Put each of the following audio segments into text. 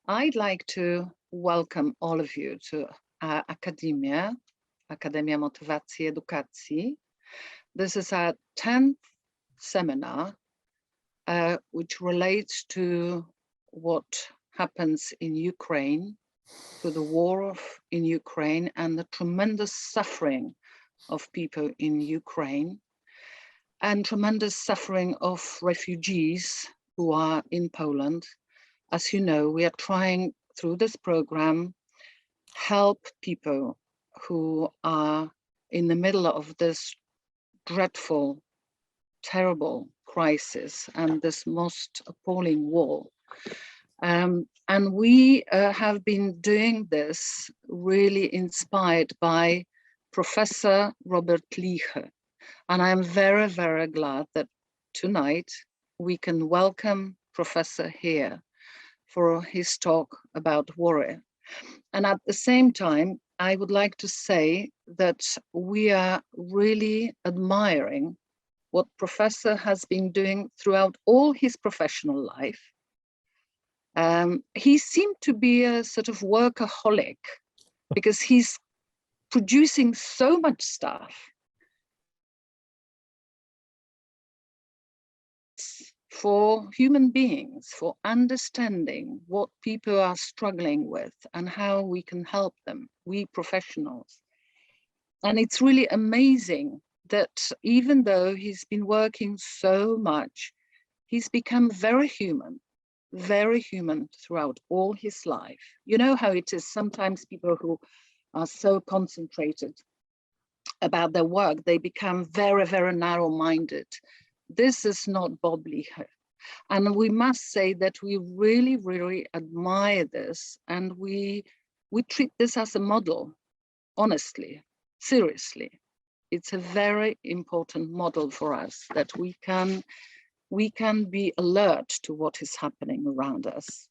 I'd like to welcome all of you to our Akademia Motywacji Edukacji. This is our 10th seminar, which relates to what happens in Ukraine, to the war in Ukraine and the tremendous suffering of people in Ukraine and tremendous suffering of refugees who are in Poland. As you know, we are trying through this program help people who are in the middle of this dreadful, terrible crisis and this most appalling war. And we have been doing this really inspired by Professor Robert Leahy. And I'm very, very glad that tonight we can welcome Professor here for his talk about worry. And at the same time, I would like to say that we are really admiring what Professor has been doing throughout all his professional life. He seemed to be a sort of workaholic because he's producing so much stuff for human beings, for understanding what people are struggling with and how we can help them, we professionals. And it's really amazing that even though he's been working so much, he's become very human throughout all his life. You know how it is sometimes people who are so concentrated about their work, they become very, very narrow-minded. This is not Bob Leahy. And we must say that we really, really admire this, and we treat this as a model, honestly, seriously. It's a very important model for us that we can be alert to what is happening around us.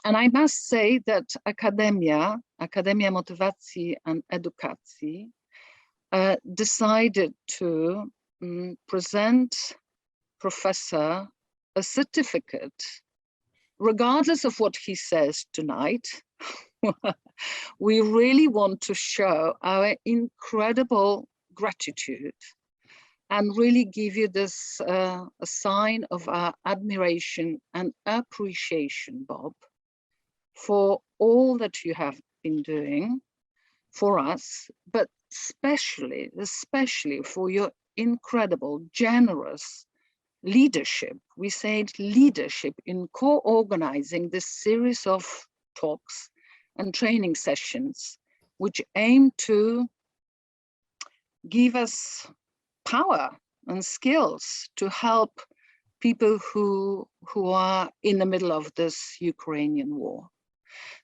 And I must say that Akademia Motywacji and Edukacji decided to present Professor a certificate, regardless of what he says tonight. We really want to show our incredible gratitude and really give you this a sign of our admiration and appreciation, Bob, for all that you have been doing for us, but especially for your incredible, generous leadership. We said leadership in co-organizing this series of talks and training sessions, which aim to give us power and skills to help people who are in the middle of this Ukrainian war.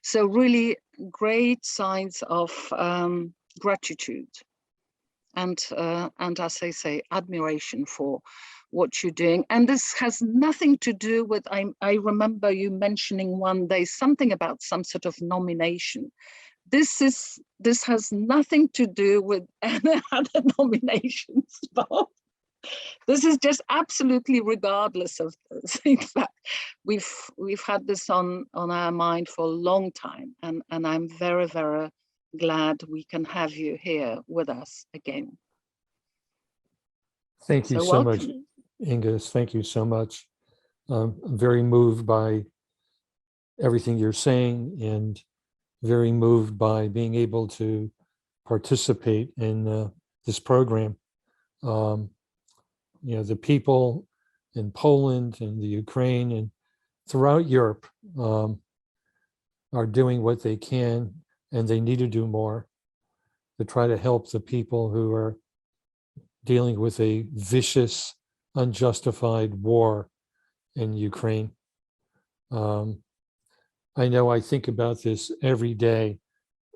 So really great signs of gratitude and as I say, admiration for what you're doing. And this has nothing to do with, I remember you mentioning one day something about some sort of nomination. This has nothing to do with any other nominations, Bob. This is just absolutely regardless of this. In fact, we've had this on our mind for a long time, and I'm very, very glad we can have you here with us again. Thank you so much, Inga. Thank you so much. I'm very moved by everything you're saying and very moved by being able to participate in this program. You know, the people in Poland and the Ukraine and throughout Europe are doing what they can, and they need to do more to try to help the people who are dealing with a vicious, unjustified war in Ukraine. I know I think about this every day,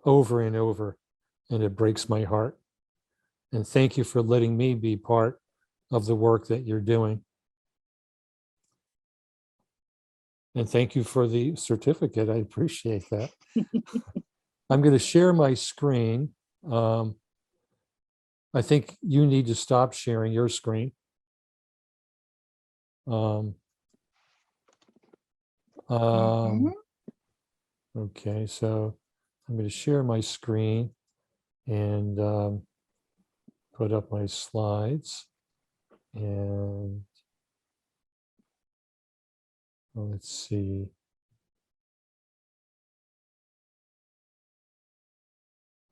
over and over, and it breaks my heart. And thank you for letting me be part of the work that you're doing. And thank you for the certificate. I appreciate that. I'm going to share my screen. I think you need to stop sharing your screen. Okay, so I'm going to share my screen and put up my slides. And let's see.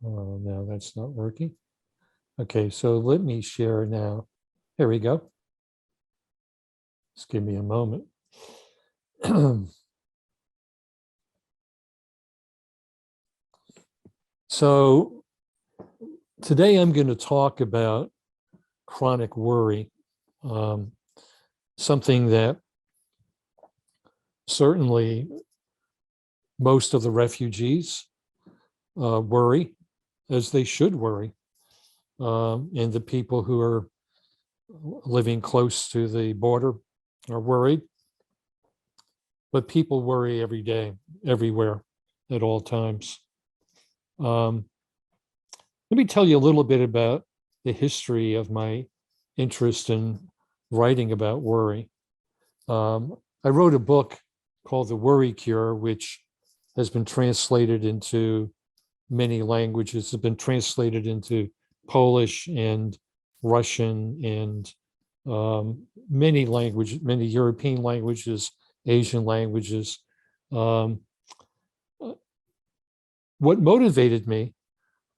Oh, no, that's not working. Okay, so let me share now. Here we go. Just give me a moment. So today I'm going to talk about chronic worry, something that certainly most of the refugees worry, as they should worry, and the people who are living close to the border are worried. But people worry every day, everywhere, at all times. Let me tell you a little bit about the history of my interest in writing about worry. I wrote a book called The Worry Cure, which has been translated into many languages. It's been translated into Polish and Russian and many languages, many European languages, Asian languages. Um, what motivated me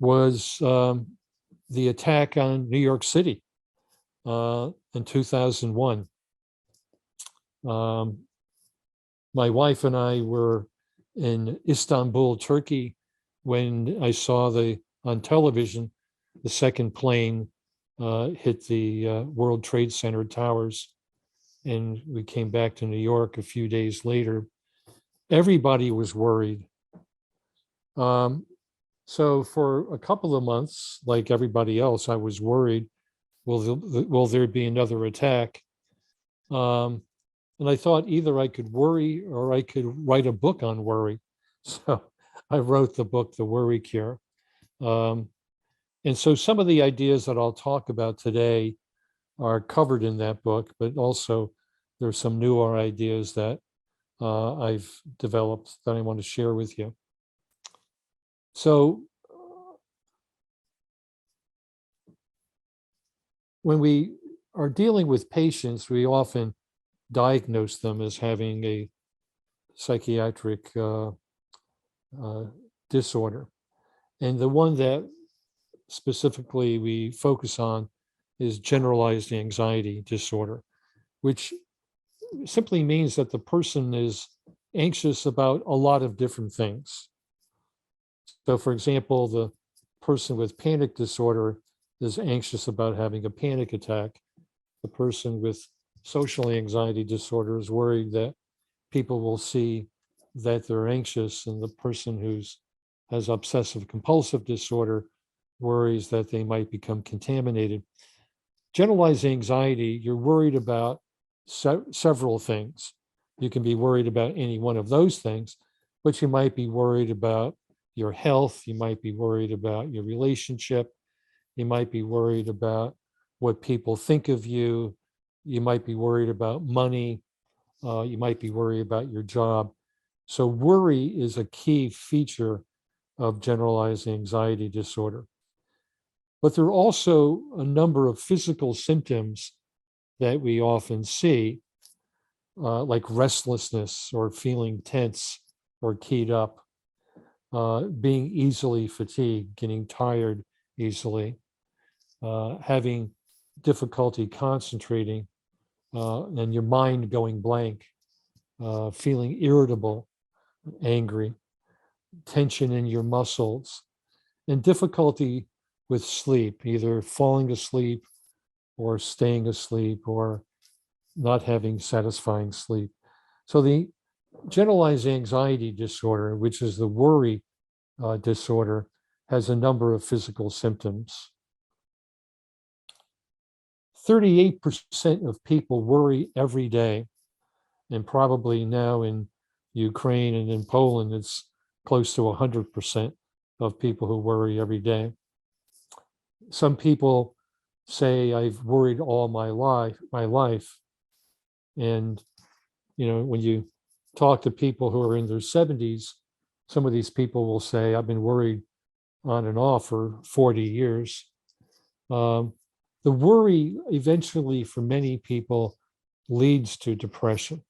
was the attack on New York City in 2001. My wife and I were in Istanbul, Turkey, when I saw on television the second plane hit the World Trade Center towers, and we came back to New York a few days later. Everybody was worried. So for a couple of months, like everybody else, I was worried, will there be another attack? And I thought either I could worry or I could write a book on worry. So I wrote the book, The Worry Cure. And so some of the ideas that I'll talk about today are covered in that book, but also there's some newer ideas that I've developed that I want to share with you. So when we are dealing with patients, we often diagnose them as having a psychiatric disorder. And the one that specifically we focus on is generalized anxiety disorder, which simply means that the person is anxious about a lot of different things. So, for example, the person with panic disorder is anxious about having a panic attack. The person with social anxiety disorder is worried that people will see that they're anxious, and the person who has obsessive compulsive disorder worries that they might become contaminated. Generalized anxiety, you're worried about several things. You can be worried about any one of those things, but you might be worried about your health. You might be worried about your relationship. You might be worried about what people think of you. You might be worried about money. You might be worried about your job. So worry is a key feature of generalized anxiety disorder. But there are also a number of physical symptoms that we often see, like restlessness or feeling tense or keyed up, being easily fatigued, getting tired easily, having difficulty concentrating, and your mind going blank, feeling irritable, angry, tension in your muscles, and difficulty with sleep, either falling asleep or staying asleep or not having satisfying sleep. So the generalized anxiety disorder, which is the worry disorder, has a number of physical symptoms. 38% of people worry every day, and probably now in Ukraine and in Poland, it's close to 100% of people who worry every day. Some people say, I've worried all my life. And, when you talk to people who are in their 70s, some of these people will say, I've been worried on and off for 40 years. The worry eventually for many people leads to depression.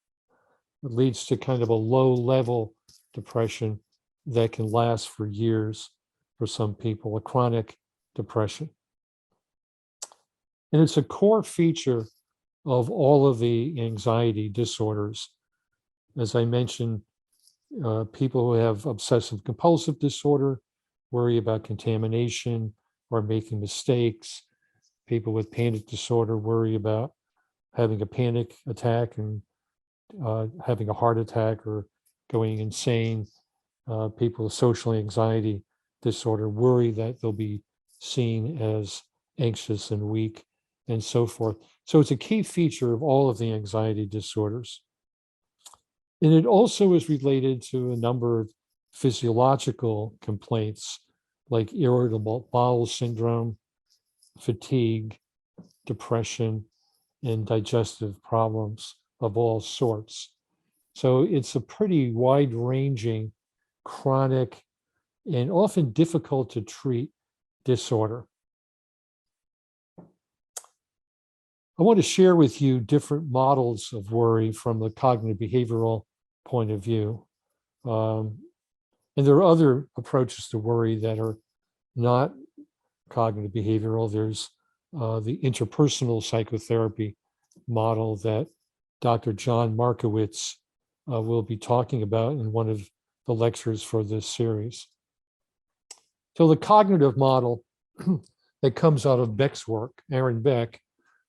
It leads to kind of a low level depression that can last for years for some people, a chronic depression. And it's a core feature of all of the anxiety disorders. As I mentioned, people who have obsessive compulsive disorder worry about contamination or making mistakes. People with panic disorder worry about having a panic attack and having a heart attack or going insane. People with social anxiety disorder worry that they'll be seen as anxious and weak and so forth. So it's a key feature of all of the anxiety disorders. And it also is related to a number of physiological complaints like irritable bowel syndrome, fatigue, depression, and digestive problems of all sorts. So it's a pretty wide-ranging, chronic, and often difficult to treat disorder. I want to share with you different models of worry from the cognitive behavioral point of view. And there are other approaches to worry that are not cognitive behavioral. There's the interpersonal psychotherapy model that Dr. John Markowitz will be talking about in one of the lectures for this series. So the cognitive model that comes out of Beck's work, Aaron Beck,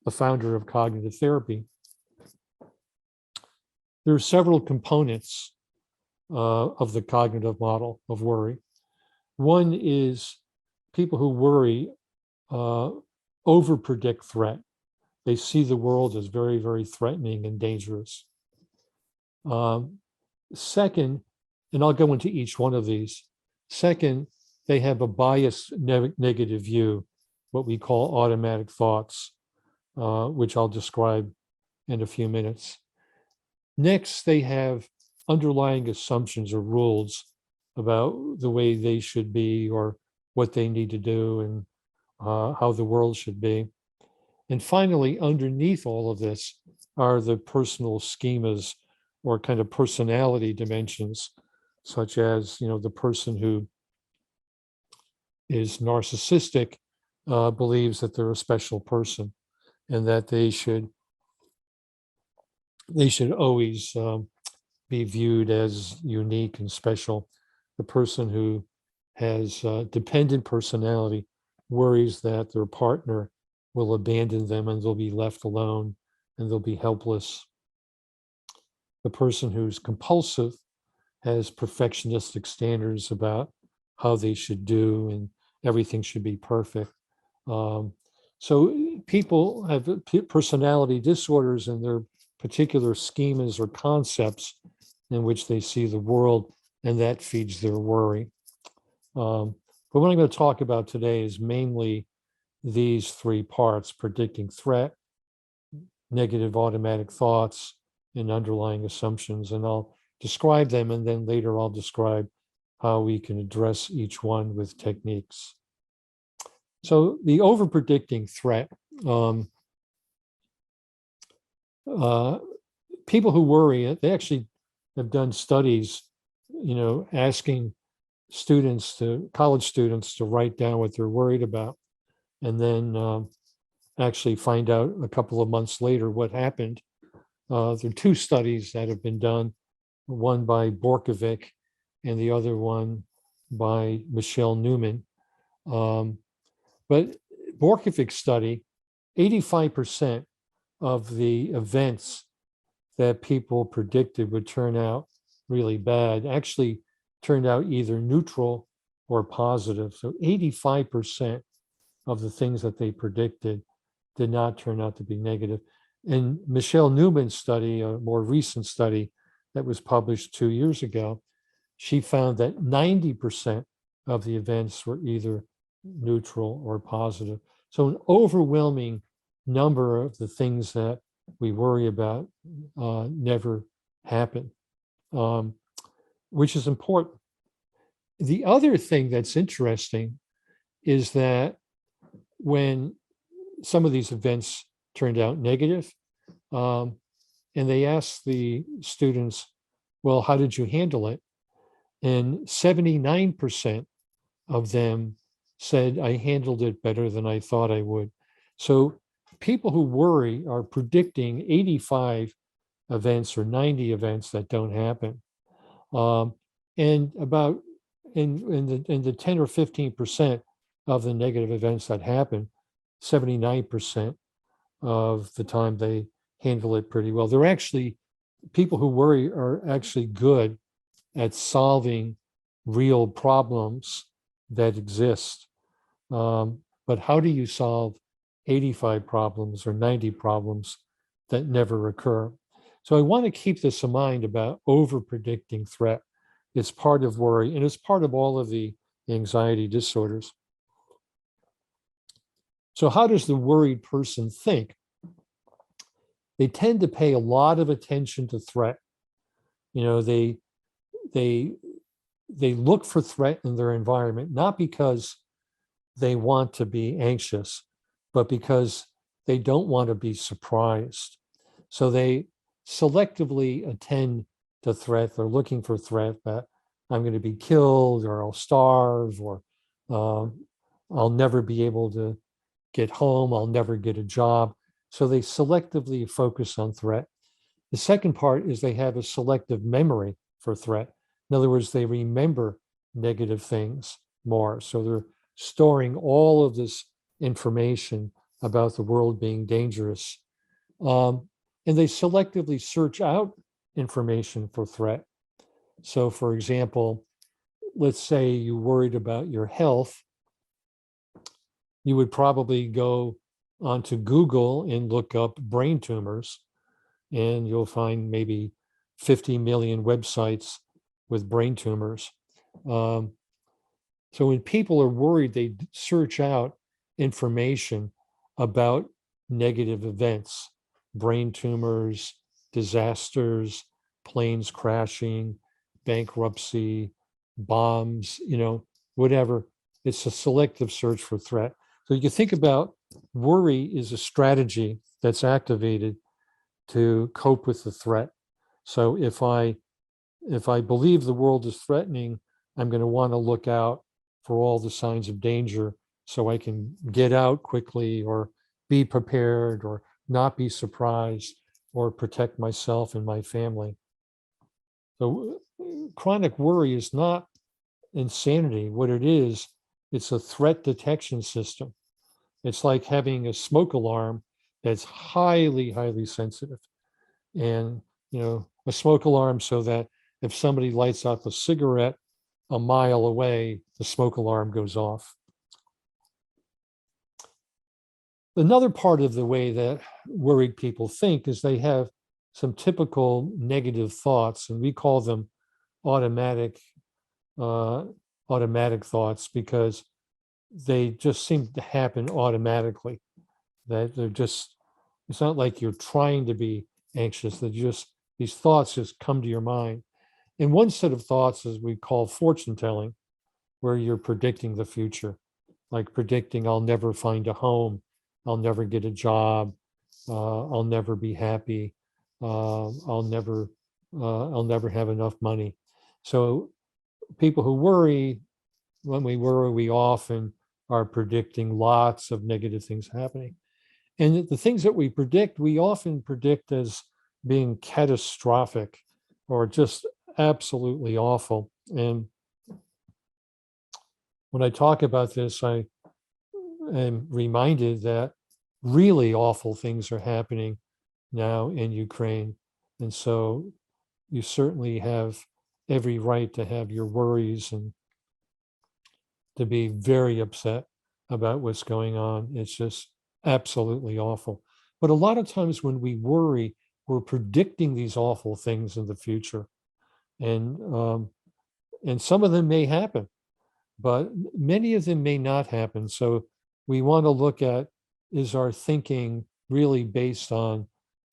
the founder of cognitive therapy, there are several components of the cognitive model of worry. One is people who worry overpredict threat. They see the world as very, very threatening and dangerous. Second, and I'll go into each one of these. Second, they have a biased negative view, what we call automatic thoughts, which I'll describe in a few minutes. Next, they have underlying assumptions or rules about the way they should be or what they need to do and how the world should be. And finally, underneath all of this are the personal schemas or kind of personality dimensions, such as, the person who is narcissistic believes that they're a special person and that they should always be viewed as unique and special. The person who has dependent personality worries that their partner will abandon them and they'll be left alone and they'll be helpless. The person who's compulsive has perfectionistic standards about how they should do and everything should be perfect. So people have personality disorders and their particular schemas or concepts in which they see the world, and that feeds their worry. But what I'm going to talk about today is mainly these three parts: predicting threat, negative automatic thoughts, and underlying assumptions. And I'll describe them, and then later I'll describe how we can address each one with techniques. So the overpredicting threat, people who worry, they actually have done studies, asking college students to write down what they're worried about, and then actually find out a couple of months later what happened. There are two studies that have been done, one by Borkovic and the other one by Michelle Newman. But Borkovic's study, 85% of the events that people predicted would turn out really bad actually turned out either neutral or positive. So 85% of the things that they predicted did not turn out to be negative. In Michelle Newman's study, a more recent study that was published 2 years ago, she found that 90% of the events were either neutral or positive. So an overwhelming number of the things that we worry about never happen, which is important The other thing that's interesting is that when some of these events turned out negative, um, and they asked the students, well, how did you handle it? And 79% of them said, I handled it better than I thought I would. So people who worry are predicting 85 events or 90 events that don't happen. Um, and about in the 10 or 15% of the negative events that happen, 79% of the time they handle it pretty well. They're actually, people who worry are actually good at solving real problems that exist. But how do you solve 85 problems or 90 problems that never occur? So I want to keep this in mind about over-predicting threat. It's part of worry, and it's part of all of the anxiety disorders. So how does the worried person think? They tend to pay a lot of attention to threat. You know, they look for threat in their environment, not because they want to be anxious, but because they don't want to be surprised. So they selectively attend to threat. They're looking for threat that I'm going to be killed, or I'll starve, or I'll never be able to get home, I'll never get a job. So they selectively focus on threat. The second part is they have a selective memory for threat. In other words, they remember negative things more. So they're storing all of this information about the world being dangerous. And they selectively search out information for threat. So, for example, let's say you worried about your health, you would probably go onto Google and look up brain tumors, and you'll find maybe 50 million websites with brain tumors. So when people are worried, they search out information about negative events, brain tumors, disasters, planes crashing, bankruptcy, bombs, whatever. It's a selective search for threat. So you can think about worry is a strategy that's activated to cope with the threat. So if I believe the world is threatening, I'm going to want to look out for all the signs of danger so I can get out quickly, or be prepared, or not be surprised, or protect myself and my family. So chronic worry is not insanity. What it is, it's a threat detection system. It's like having a smoke alarm that's highly, highly sensitive. And, a smoke alarm so that if somebody lights up a cigarette a mile away, the smoke alarm goes off. Another part of the way that worried people think is they have some typical negative thoughts, and we call them automatic thoughts, because they just seem to happen automatically. That it's not like you're trying to be anxious. These thoughts just come to your mind. And one set of thoughts is we call fortune telling, where you're predicting the future, like predicting I'll never find a home, I'll never get a job, I'll never be happy, I'll never have enough money. So people who worry, when we worry, we often are predicting lots of negative things happening. And the things that we predict, we often predict as being catastrophic or just absolutely awful. And when I talk about this, I am reminded that really awful things are happening now in Ukraine. And so you certainly have every right to have your worries and to be very upset about what's going on. It's just absolutely awful. But a lot of times when we worry, we're predicting these awful things in the future. And some of them may happen, but many of them may not happen. So we want to look at, is our thinking really based on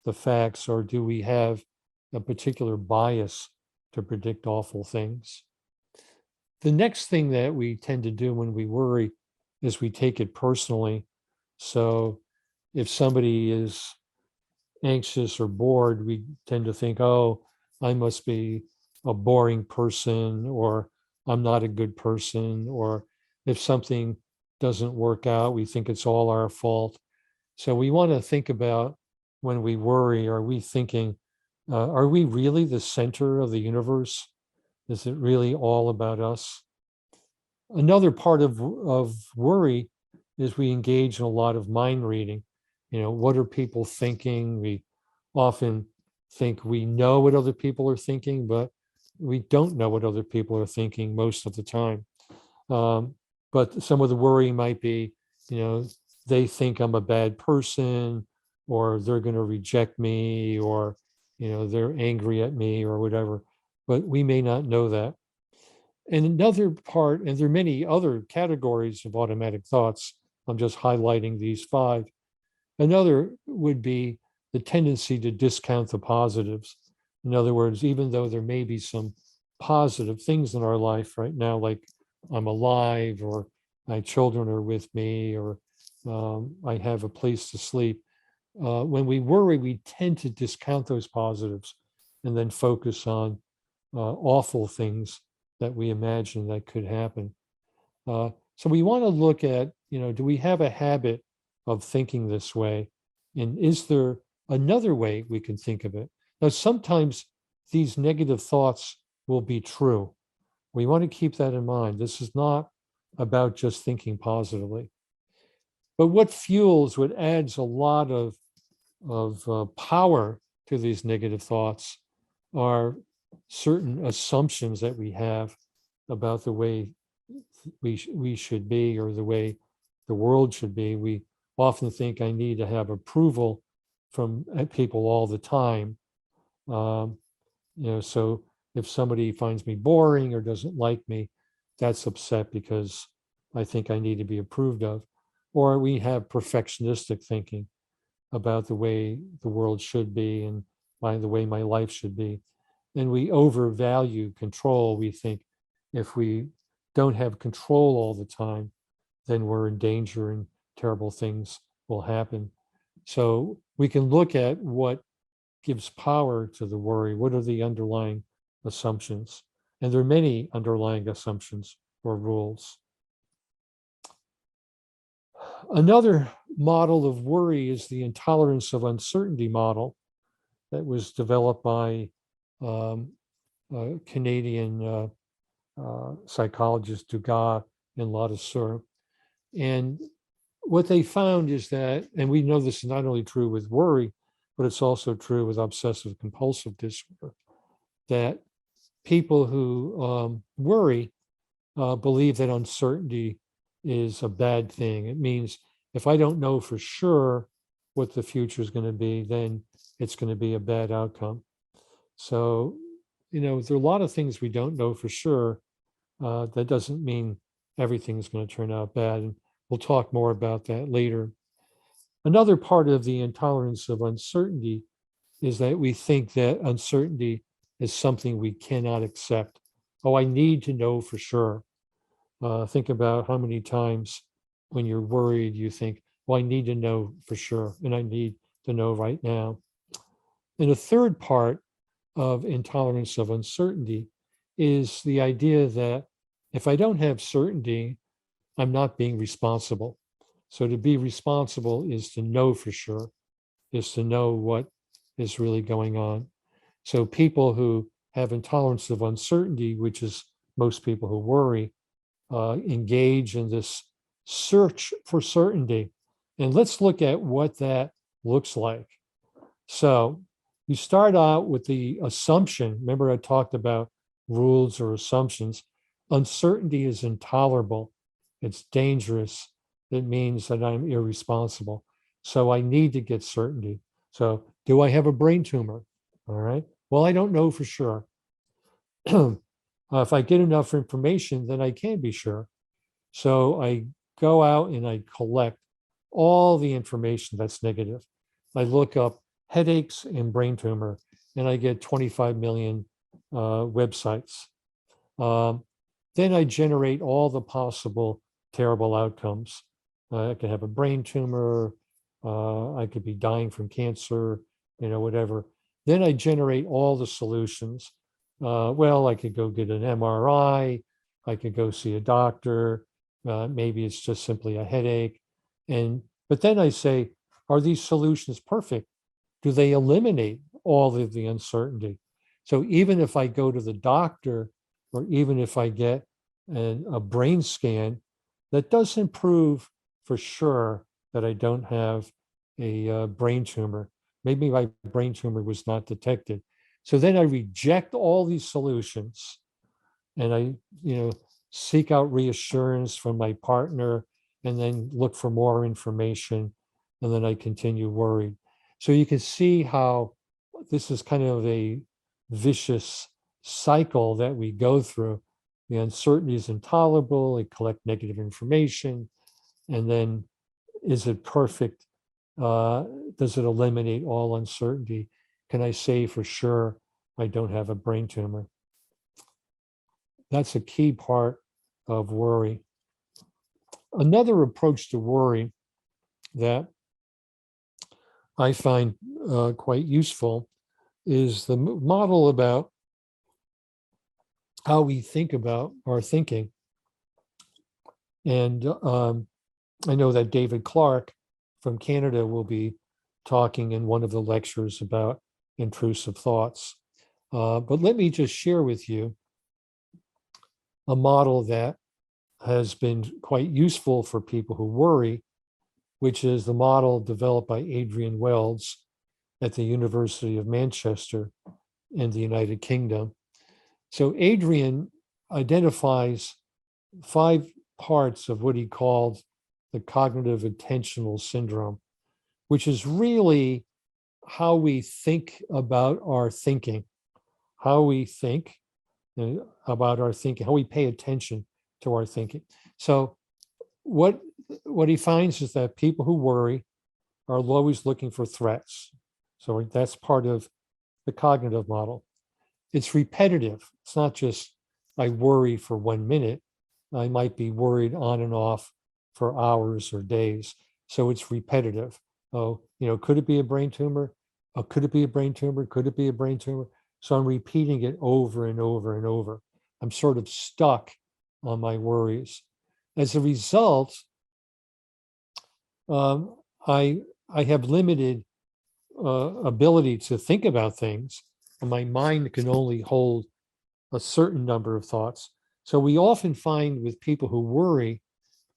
the facts, or do we have a particular bias to predict awful things? The next thing that we tend to do when we worry is we take it personally. So if somebody is anxious or bored, we tend to think, oh, I must be a boring person, or I'm not a good person, or if something doesn't work out, we think it's all our fault. So we want to think about when we worry, are we thinking, are we really the center of the universe? Is it really all about us? Another part of worry is we engage in a lot of mind reading. What are people thinking? We often think we know what other people are thinking, but we don't know what other people are thinking most of the time. Um, but some of the worry might be, you know, they think I'm a bad person, or they're going to reject me, or, they're angry at me or whatever. But we may not know that. And another part, and there are many other categories of automatic thoughts. I'm just highlighting these five. Another would be the tendency to discount the positives. In other words, even though there may be some positive things in our life right now, like I'm alive, or my children are with me, or I have a place to sleep. When we worry, we tend to discount those positives and then focus on awful things that we imagine that could happen. So we want to look at, do we have a habit of thinking this way? And is there another way we can think of it? Now, sometimes these negative thoughts will be true. We want to keep that in mind. This is not about just thinking positively. But what adds a lot of power to these negative thoughts are certain assumptions that we have about the way we should be, or the way the world should be. We often think I need to have approval from people all the time. Um, so if somebody finds me boring or doesn't like me, that's upset because I think I need to be approved of. Or we have perfectionistic thinking about the way the world should be and the way my life should be. And we overvalue control. We think if we don't have control all the time, then we're in danger and terrible things will happen. So we can look at what gives power to the worry. What are the underlying assumptions? And there are many underlying assumptions or rules. Another model of worry is the intolerance of uncertainty model that was developed by Canadian psychologist Dugas and Ladouceur. And what they found is that, and we know this is not only true with worry, but it's also true with obsessive compulsive disorder, that people who worry believe that uncertainty is a bad thing. It means if I don't know for sure what the future is going to be, then it's going to be a bad outcome. So, there are a lot of things we don't know for sure. That doesn't mean everything's going to turn out bad. And we'll talk more about that later. Another part of the intolerance of uncertainty is that we think that uncertainty is something we cannot accept. Oh, I need to know for sure. Think about how many times when you're worried, you think, well, I need to know for sure, and I need to know right now. And a third part of intolerance of uncertainty is the idea that if I don't have certainty, I'm not being responsible. So to be responsible is to know for sure, is to know what is really going on. So people who have intolerance of uncertainty, which is most people who worry, engage in this search for certainty. And let's look at what that looks like. So you start out with the assumption. Remember, I talked about rules or assumptions. Uncertainty is intolerable. It's dangerous. It means that I'm irresponsible. So I need to get certainty. So, do I have a brain tumor? All right. Well, I don't know for sure. If I get enough information, then I can be sure. So I go out and I collect all the information that's negative. I look up headaches and brain tumor, and I get 25 million websites. then I generate all the possible terrible outcomes. I could have a brain tumor, I could be dying from cancer, whatever. Then I generate all the solutions. Well, I could go get an MRI, I could go see a doctor, maybe it's just simply a headache. But then I say, are these solutions perfect? Do they eliminate all of the uncertainty? So even if I go to the doctor, or even if I get a brain scan, that doesn't prove for sure that I don't have a brain tumor. Maybe my brain tumor was not detected. So then I reject all these solutions, and I, seek out reassurance from my partner, and then look for more information, and then I continue worried. So you can see how this is kind of a vicious cycle that we go through. The uncertainty is intolerable, I collect negative information, and then is it perfect? Does it eliminate all uncertainty? Can I say for sure I don't have a brain tumor? That's a key part of worry. Another approach to worry that I find quite useful is the model about how we think about our thinking. And I know that David Clark from Canada will be talking in one of the lectures about intrusive thoughts. But let me just share with you a model that has been quite useful for people who worry, which is the model developed by Adrian Wells at the University of Manchester in the United Kingdom. So Adrian identifies 5 parts of what he called the cognitive attentional syndrome, which is really how we think about our thinking, how we think about our thinking, how we pay attention to our thinking. So what he finds is that people who worry are always looking for threats. So that's part of the cognitive model. It's repetitive. It's not just I worry for 1 minute. I might be worried on and off for hours or days. So it's repetitive. Oh, could it be a brain tumor? Oh, could it be a brain tumor? Could it be a brain tumor? So I'm repeating it over and over and over. I'm sort of stuck on my worries. As a result, I have limited ability to think about things, and my mind can only hold a certain number of thoughts. So we often find with people who worry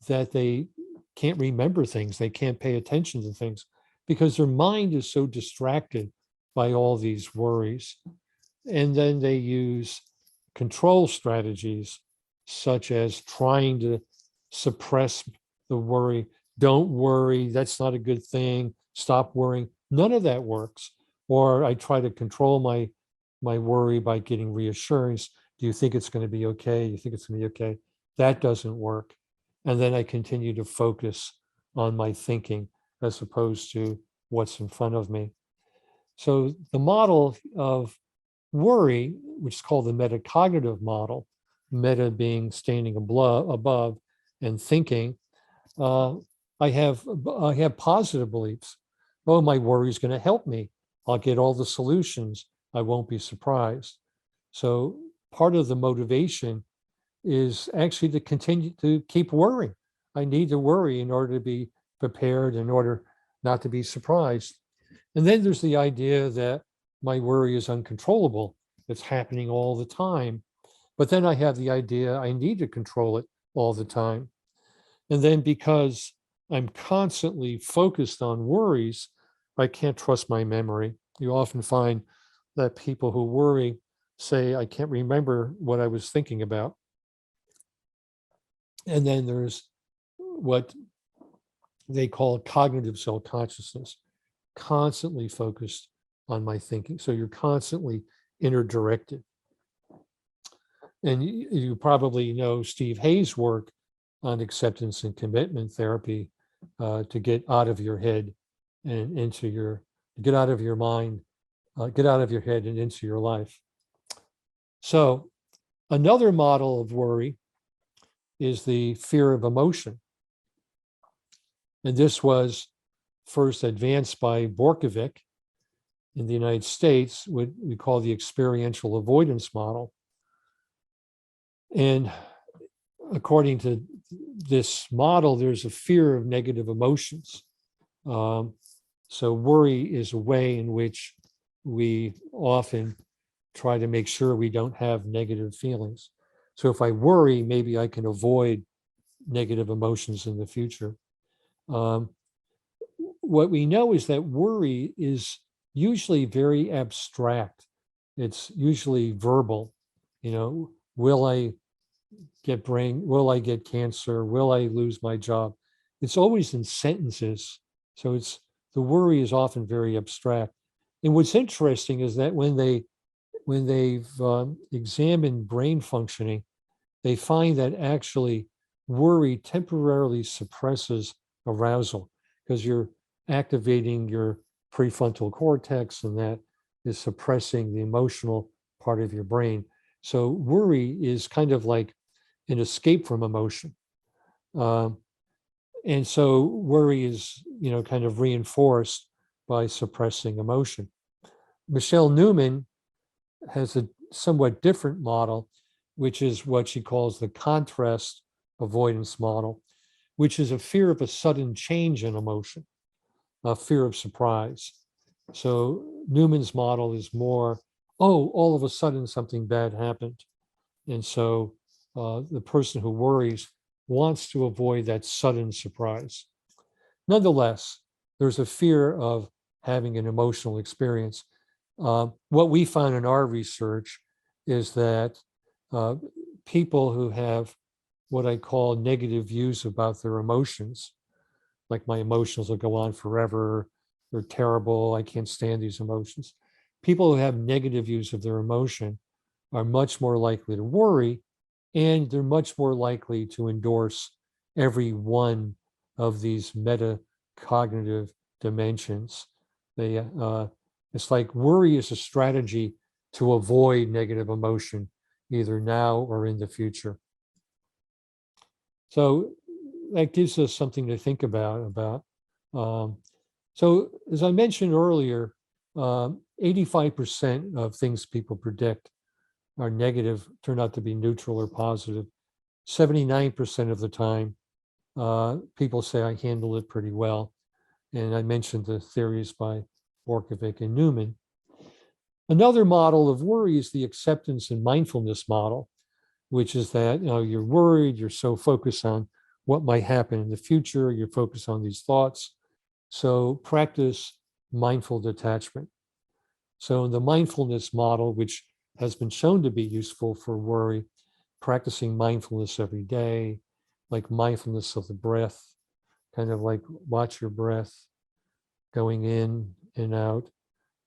that they can't remember things, they can't pay attention to things because their mind is so distracted by all these worries. And then they use control strategies such as trying to suppress the worry. Don't worry, that's not a good thing. Stop worrying. None of that works. Or I try to control my worry by getting reassurance. Do you think it's going to be okay? You think it's going to be okay? That doesn't work. And then I continue to focus on my thinking as opposed to what's in front of me. So the model of worry, which is called the metacognitive model, meta being standing above and thinking, I have positive beliefs. Oh, my worry is going to help me. I'll get all the solutions. I won't be surprised. So part of the motivation is actually to continue to keep worrying. I need to worry in order to be prepared, in order not to be surprised. And then there's the idea that my worry is uncontrollable. It's happening all the time. But then I have the idea I need to control it all the time. And then because I'm constantly focused on worries, I can't trust my memory. You often find that people who worry say, I can't remember what I was thinking about. And then there's what they call cognitive self-consciousness, constantly focused on my thinking. So you're constantly interdirected. And you probably know Steve Hayes' work on acceptance and commitment therapy to get out of your head and get out of your mind, get out of your head and into your life. So another model of worry is the fear of emotion. And this was first advanced by Borkovic in the United States, what we call the experiential avoidance model. And according to this model, there's a fear of negative emotions. So worry is a way in which we often try to make sure we don't have negative feelings. So if I worry, maybe I can avoid negative emotions in the future. What we know is that worry is usually very abstract. It's usually verbal. Will I get cancer? Will I lose my job? It's always in sentences. So the worry is often very abstract. And what's interesting is that when they've examined brain functioning, they find that actually worry temporarily suppresses arousal because you're activating your prefrontal cortex, and that is suppressing the emotional part of your brain. So worry is kind of like an escape from emotion. And so worry is, kind of reinforced by suppressing emotion. Michelle Newman has a somewhat different model, which is what she calls the contrast avoidance model, which is a fear of a sudden change in emotion, a fear of surprise. So Newman's model is more, all of a sudden something bad happened. And so the person who worries wants to avoid that sudden surprise. Nonetheless, there's a fear of having an emotional experience. What we found in our research is that people who have what I call negative views about their emotions, like my emotions will go on forever, they're terrible, I can't stand these emotions. People who have negative views of their emotion are much more likely to worry, and they're much more likely to endorse every one of these metacognitive dimensions. It's like worry is a strategy to avoid negative emotion, either now or in the future. So that gives us something to think about. So as I mentioned earlier, 85% of things people predict are negative, turn out to be neutral or positive. 79% of the time, people say I handle it pretty well. And I mentioned the theories by Borkovic and Newman. Another model of worry is the acceptance and mindfulness model, which is that you're worried, you're so focused on what might happen in the future, you're focused on these thoughts. So practice mindful detachment. So in the mindfulness model, which has been shown to be useful for worry, practicing mindfulness every day, like mindfulness of the breath, kind of like watch your breath going in and out,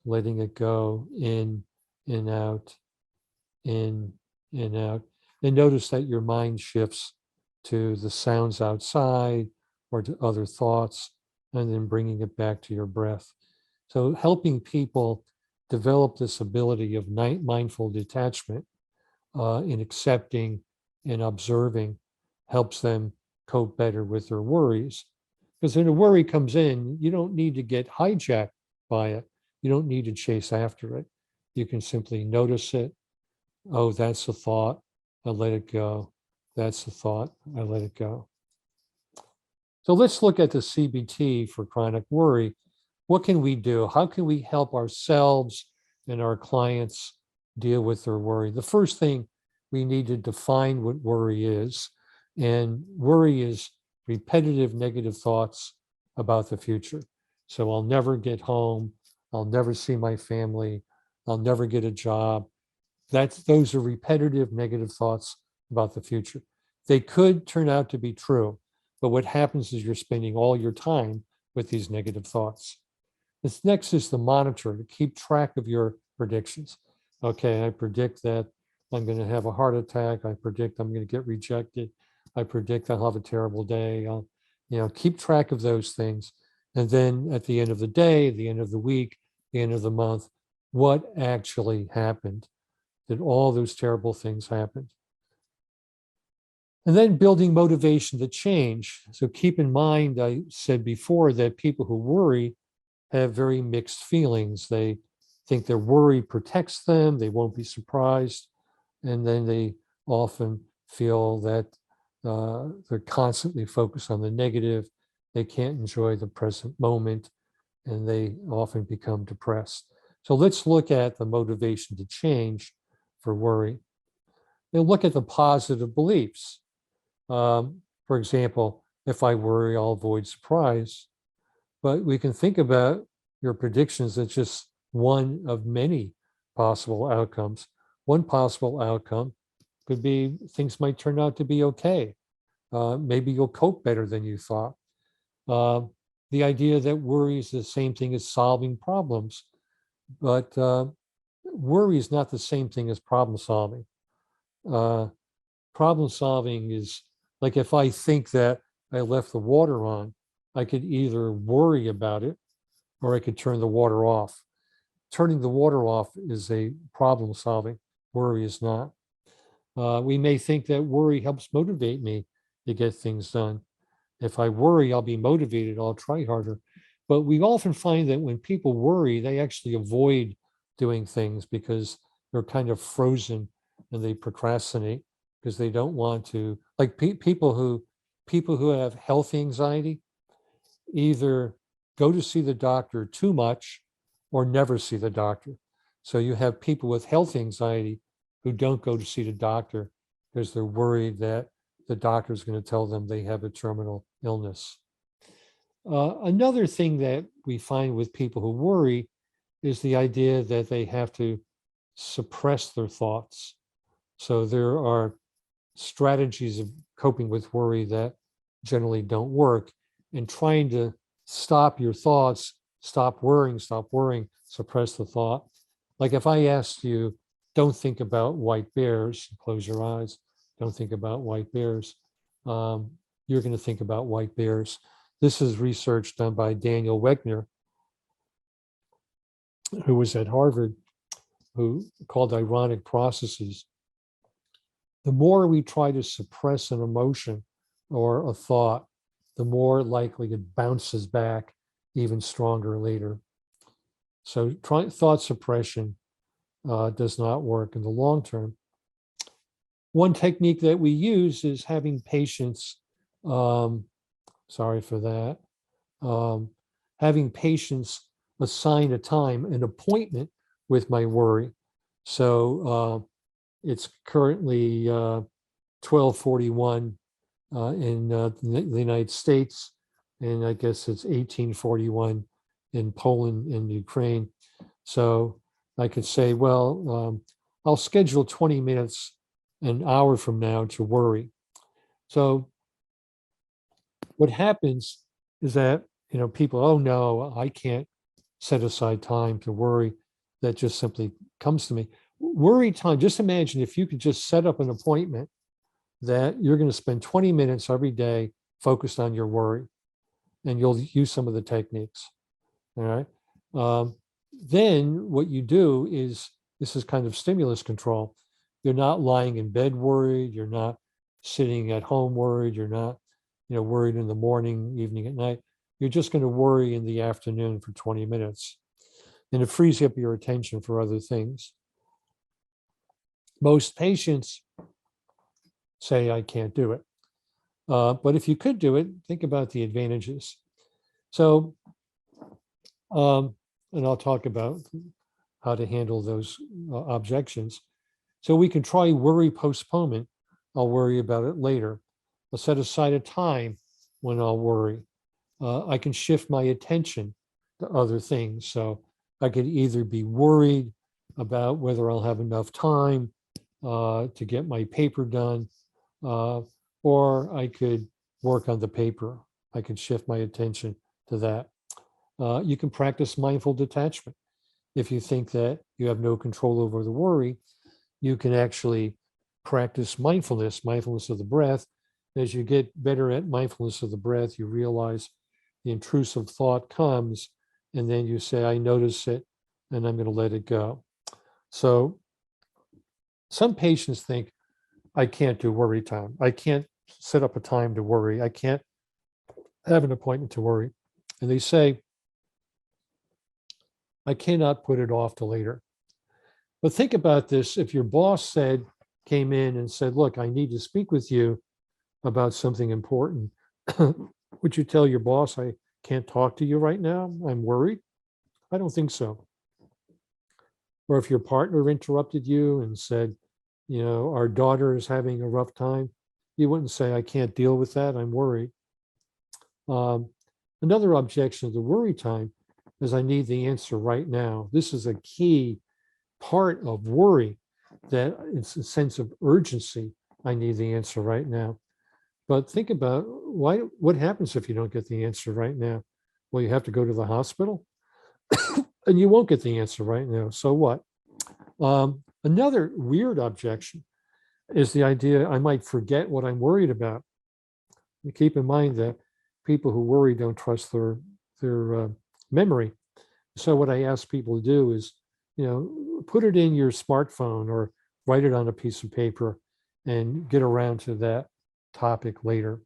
letting it go in and out, in and out. And notice that your mind shifts to the sounds outside or to other thoughts, and then bringing it back to your breath. So helping people develop this ability of mindful detachment in accepting and observing helps them cope better with their worries. Because when a worry comes in, you don't need to get hijacked by it. You don't need to chase after it. You can simply notice it. Oh, that's a thought. I let it go. That's a thought. I let it go. So let's look at the CBT for chronic worry. What can we do? How can we help ourselves and our clients deal with their worry? The first thing, we need to define what worry is. And worry is repetitive negative thoughts about the future. So I'll never get home. I'll never see my family. I'll never get a job. Those are repetitive negative thoughts about the future. They could turn out to be true, but what happens is you're spending all your time with these negative thoughts. This next is the monitor, to keep track of your predictions. Okay, I predict that I'm going to have a heart attack. I predict I'm going to get rejected. I predict I'll have a terrible day. I'll, keep track of those things. And then at the end of the day, the end of the week, the end of the month, what actually happened? Did all those terrible things happen? And then building motivation to change. So keep in mind, I said before that people who worry have very mixed feelings. They think their worry protects them, they won't be surprised, and then they often feel that they're constantly focused on the negative, they can't enjoy the present moment, and they often become depressed. So let's look at the motivation to change for worry. And look at the positive beliefs. For example, if I worry, I'll avoid surprise. But we can think about your predictions as just one of many possible outcomes. One possible outcome could be things might turn out to be okay. Maybe you'll cope better than you thought. The idea that worry is the same thing as solving problems, but worry is not the same thing as problem solving. Problem solving is like if I think that I left the water on, I could either worry about it or I could turn the water off. Turning the water off is a problem solving. Worry is not. We may think that worry helps motivate me to get things done. If I worry, I'll be motivated, I'll try harder. But we often find that when people worry, they actually avoid doing things because they're kind of frozen and they procrastinate because they don't want to, like people who have health anxiety either go to see the doctor too much or never see the doctor. So you have people with health anxiety who don't go to see the doctor because they're worried that the doctor is going to tell them they have a terminal illness. Another thing that we find with people who worry is the idea that they have to suppress their thoughts. So there are strategies of coping with worry that generally don't work, and trying to stop your thoughts, stop worrying, suppress the thought. Like if I asked you, don't think about white bears, close your eyes, don't think about white bears, you're going to think about white bears. This is research done by Daniel Wegner, who was at Harvard, who called ironic processes. The more we try to suppress an emotion or a thought, the more likely it bounces back even stronger later. So thought suppression does not work in the long term. One technique that we use is having patients, sorry for that, having patients assign a time, an appointment with my worry. So it's currently 12:41 in the United States, and I guess it's 18:41 in Poland and Ukraine. So I could say, well, I'll schedule 20 minutes, an hour from now to worry. So what happens is that, people, oh no, I can't set aside time to worry. That just simply comes to me. Worry time, just imagine if you could just set up an appointment that you're going to spend 20 minutes every day focused on your worry, and you'll use some of the techniques. All right. Then what you do is, this is kind of stimulus control. You're not lying in bed worried. You're not sitting at home worried. You're not, worried in the morning, evening, at night. You're just going to worry in the afternoon for 20 minutes. And it frees up your attention for other things. Most patients say, I can't do it. But if you could do it, think about the advantages. So, and I'll talk about how to handle those objections. So we can try worry postponement. I'll worry about it later. I'll set aside a time when I'll worry. I can shift my attention to other things. So I could either be worried about whether I'll have enough time to get my paper done, or I could work on the paper. I could shift my attention to that. You can practice mindful detachment. If you think that you have no control over the worry, you can actually practice mindfulness of the breath. As you get better at mindfulness of the breath, you realize the intrusive thought comes, and then you say, I notice it, and I'm going to let it go. So some patients think, I can't do worry time. I can't set up a time to worry. I can't have an appointment to worry. And they say, I cannot put it off to later. But think about this. If your boss came in and said, look, I need to speak with you about something important, would you tell your boss, I can't talk to you right now? I'm worried? I don't think so. Or if your partner interrupted you and said, our daughter is having a rough time, you wouldn't say, I can't deal with that, I'm worried. Another objection to worry time is I need the answer right now. This is a key part of worry, that it's a sense of urgency. I need the answer right now. But think about what happens if you don't get the answer right now? Well, you have to go to the hospital and you won't get the answer right now. So what? Another weird objection is the idea I might forget what I'm worried about. You keep in mind that people who worry don't trust their memory. So what I ask people to do is, put it in your smartphone or write it on a piece of paper and get around to that topic later.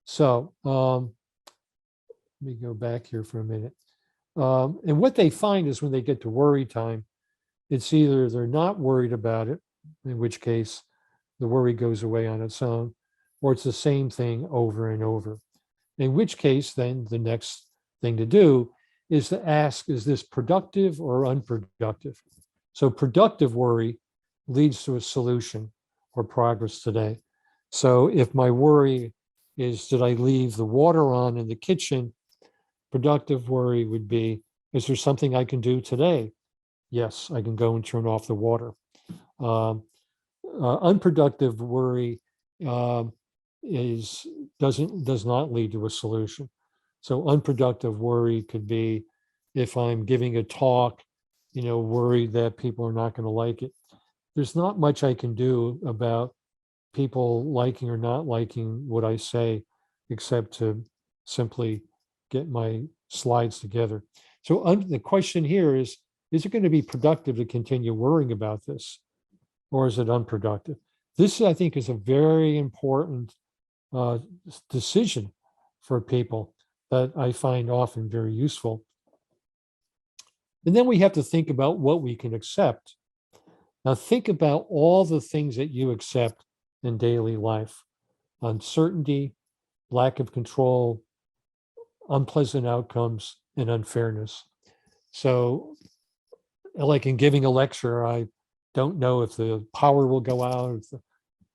So let me go back here for a minute. And what they find is when they get to worry time, it's either they're not worried about it, in which case the worry goes away on its own, or it's the same thing over and over. In which case, then the next thing to do is to ask, is this productive or unproductive? So productive worry leads to a solution or progress today. So if my worry is, did I leave the water on in the kitchen? Productive worry would be, is there something I can do today? Yes, I can go and turn off the water. Unproductive worry does not lead to a solution. So unproductive worry could be if I'm giving a talk, worried that people are not going to like it. There's not much I can do about people liking or not liking what I say, except to simply get my slides together. So the question here is it going to be productive to continue worrying about this, or is it unproductive? This, I think, is a very important decision for people that I find often very useful. And then we have to think about what we can accept. Now, think about all the things that you accept in daily life: uncertainty, lack of control, unpleasant outcomes, and unfairness. So, like in giving a lecture, I don't know if the power will go out, if the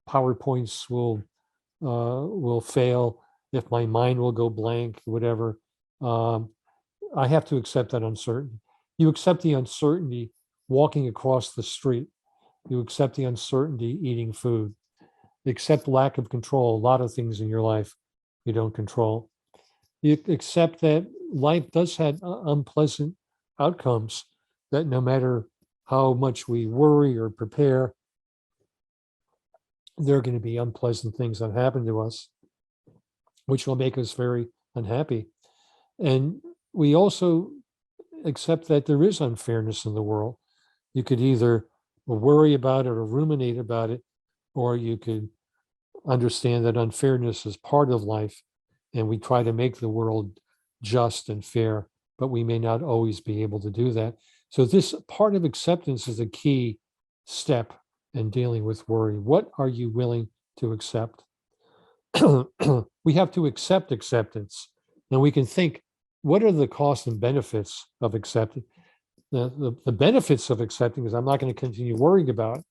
PowerPoints will fail, if my mind will go blank, whatever. I have to accept that uncertainty. You accept the uncertainty walking across the street. You accept the uncertainty eating food. You accept lack of control. A lot of things in your life you don't control. You accept that life does have unpleasant outcomes, that no matter how much we worry or prepare, there are going to be unpleasant things that happen to us, which will make us very unhappy. And we also accept that there is unfairness in the world. You could either worry about it or ruminate about it, or you could understand that unfairness is part of life, and we try to make the world just and fair, but we may not always be able to do that. So this part of acceptance is a key step in dealing with worry. What are you willing to accept? We have to accept acceptance. And we can think, what are the costs and benefits of accepting? The benefits of accepting is I'm not going to continue worrying about it.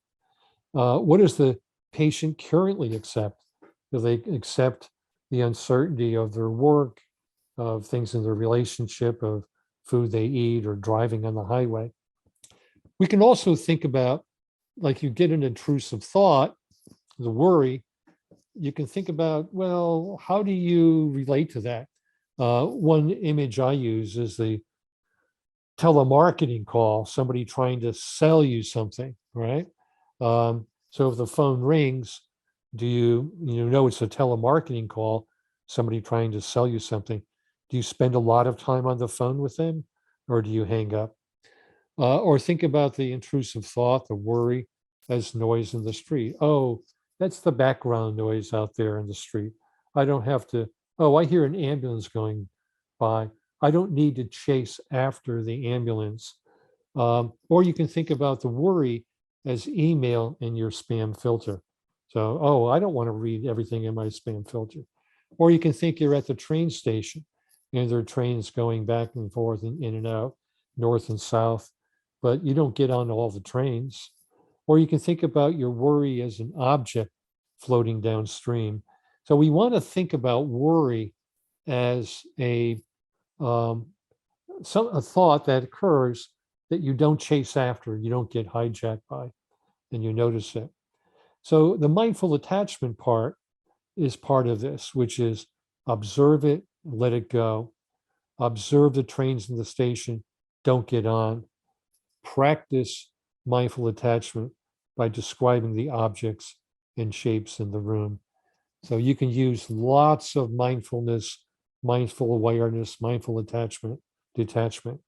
What does the patient currently accept? Do they accept the uncertainty of their work, of things in their relationship, of food they eat, or driving on the highway? We can also think about, like, you get an intrusive thought, the worry, you can think about, well, how do you relate to that? One image I use is the telemarketing call, somebody trying to sell you something, right? So if the phone rings, do you know it's a telemarketing call, somebody trying to sell you something? Do you spend a lot of time on the phone with them, or do you hang up? Or think about the intrusive thought, the worry, as noise in the street. Oh, That's the background noise out there in the street. I don't have to, oh, I hear an ambulance going by. I don't need to chase after the ambulance. Or you can think about the worry as email in your spam filter. So, oh, I don't want to read everything in my spam filter. Or you can think you're at the train station and there are trains going back and forth and in and out, north and south, but you don't get on all the trains. Or you can think about your worry as an object floating downstream. So we want to think about worry as um, a thought that occurs that you don't chase after, you don't get hijacked by, and you notice it. So the mindful attachment part is part of this, which is observe it, let it go. Observe the trains in the station, don't get on. Practice mindful attachment by describing the objects and shapes in the room. So you can use lots of mindfulness, mindful awareness, mindful attachment, detachment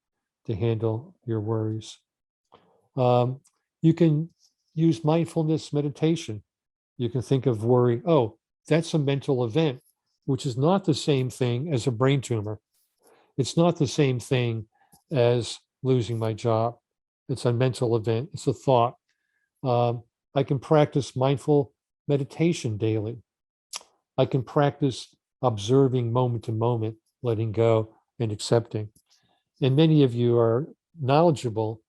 to handle your worries. You can use mindfulness meditation. You can think of worry, oh, that's a mental event, which is not the same thing as a brain tumor. It's not the same thing as losing my job. It's a mental event, it's a thought. I can practice mindful meditation daily. I can practice observing moment to moment, letting go and accepting. And many of you are knowledgeable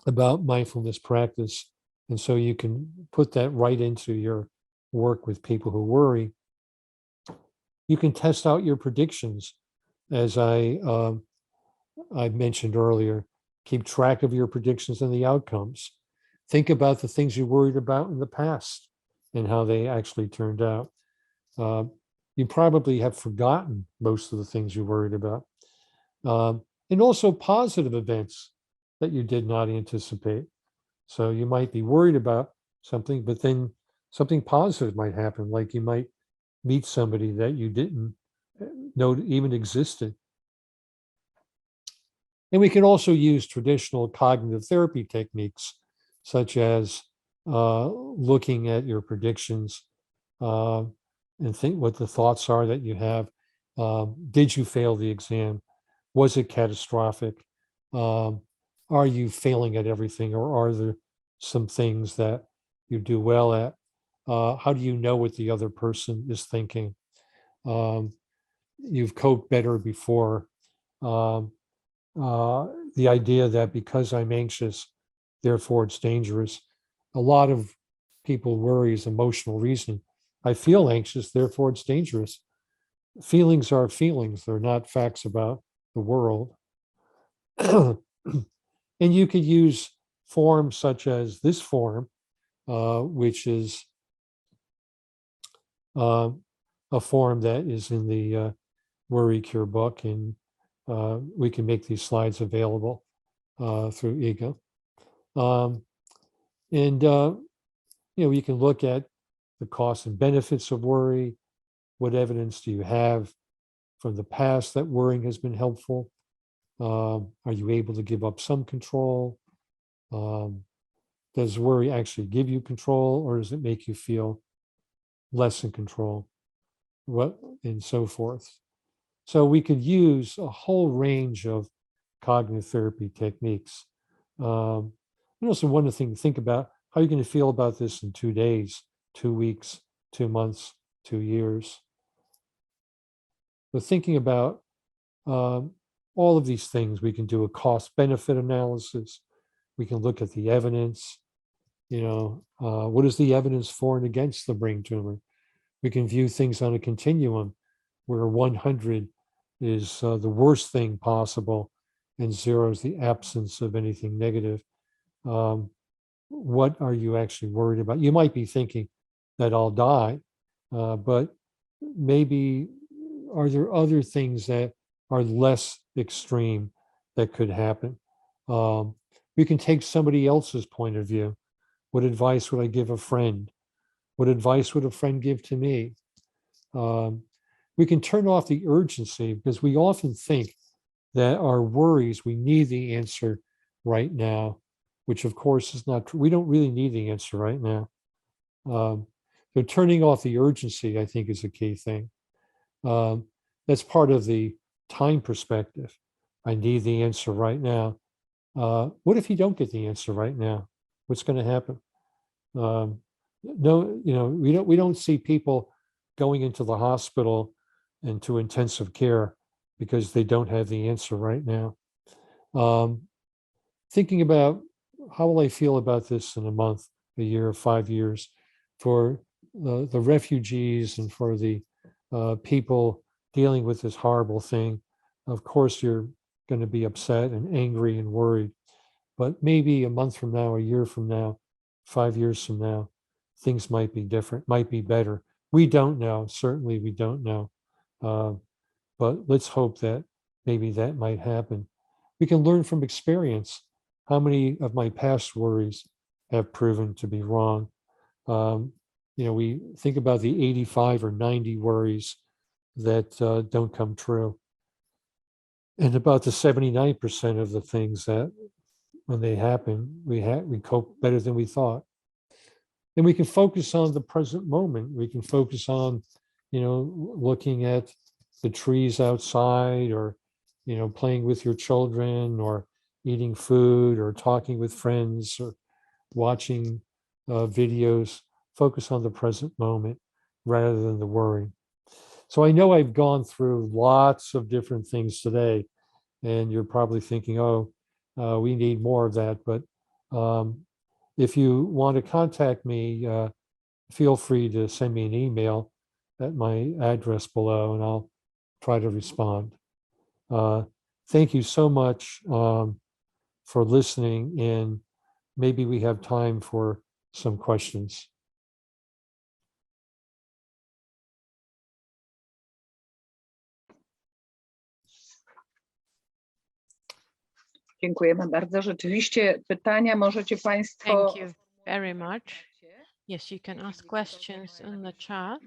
about mindfulness practice. And so you can put that right into your work with people who worry. You can test out your predictions, as I mentioned earlier. Keep track of your predictions and the outcomes. Think about the things you worried about in the past and how they actually turned out. You probably have forgotten most of the things you worried about. And also positive events that you did not anticipate. So you might be worried about something, but then something positive might happen, like you might meet somebody that you didn't know even existed. And we can also use traditional cognitive therapy techniques, such as looking at your predictions and think what the thoughts are that you have. Did you fail the exam? Was it catastrophic? Are you failing at everything, or are there some things that you do well at? How do you know what the other person is thinking? You've coped better before. Um, the idea that because I'm anxious, therefore it's dangerous. A lot of people worry is emotional reasoning. I feel anxious, therefore it's dangerous. Feelings are feelings, they're not facts about the world. And you could use forms such as this form, which is a form that is in the Worry Cure book, and we can make these slides available through Ego. And you can look at the costs and benefits of worry. What evidence do you have from the past that worrying has been helpful? Are you able to give up some control? Does worry actually give you control, or does it make you feel less in control? What and so forth. So we could use a whole range of cognitive therapy techniques. And also one thing to think about, how are you going to feel about this in 2 days, 2 weeks, 2 months, 2 years? But thinking about all of these things, we can do a cost benefit analysis. We can look at the evidence. What is the evidence for and against the brain tumor? We can view things on a continuum where 100 is the worst thing possible and 0 is the absence of anything negative. What are you actually worried about? You might be thinking that I'll die, but maybe are there other things that are less extreme that could happen? We can take somebody else's point of view. What advice would I give a friend? What advice would a friend give to me? We can turn off the urgency, because we often think that our worries, we need the answer right now, which of course is not true. We don't really need the answer right now. So turning off the urgency, I think, is a key thing. That's part of the time perspective. I need the answer right now. What if you don't get the answer right now? What's going to happen? No, we don't see people going into the hospital and to intensive care because they don't have the answer right now. Thinking about how will I feel about this in a month, a year, 5 years, for the refugees and for the people dealing with this horrible thing. Of course, you're going to be upset and angry and worried, but maybe a month from now, a year from now, 5 years from now, things might be different, might be better. We don't know. Certainly, we don't know. But let's hope that maybe that might happen. We can learn from experience. How many of my past worries have proven to be wrong? We think about the 85 or 90 worries that don't come true. And about the 79% of the things that when they happen, we cope better than we thought. And we can focus on the present moment. We can focus on, looking at the trees outside, or, playing with your children, or eating food, or talking with friends, or watching videos. Focus on the present moment rather than the worry. So I know I've gone through lots of different things today, and you're probably thinking, oh, we need more of that. But if you want to contact me, feel free to send me an email at my address below, and I'll try to respond. Thank you so much for listening, and maybe we have time for some questions. Dziękujemy bardzo. Rzeczywiście pytania możecie Państwo... Thank you very much. Yes, you can ask questions in the chat.